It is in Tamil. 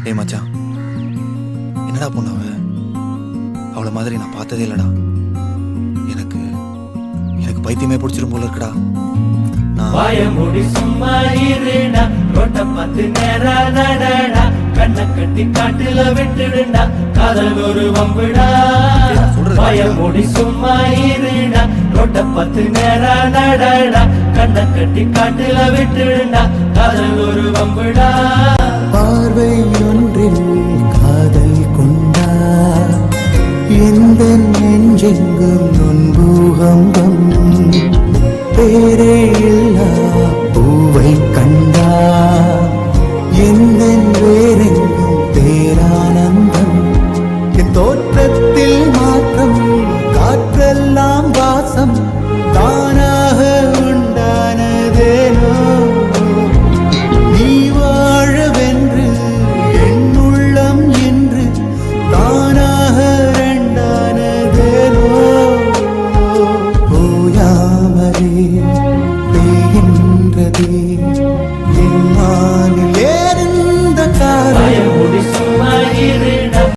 டேய் மச்சான், என்னடா பொண்ணு அவளை மாதிரி நான் பார்த்ததே இல்லடா. எனக்கு எனக்கு பைத்தியமே பிடிச்சிரும் போல இருக்குடா. வாயமுடி சும்மா இருடா, ரோட்ட பார்த்து நேரா நடடா, கண்ணை கட்டி காட்டுல விட்டுடுடா, காதல் ஒரு வம்புடா. வாயமுடி சும்மா இருடா, ரோட்ட பார்த்து நேரா நடடா, கண்ணை கட்டி காட்டுல விட்டுடுடா, காதல் ஒரு வம்புடா. பார்வை ஒன்றில் காதல் கொண்டா, எந்த நெஞ்செங்கும் நொன்பூகம்பம் பேரே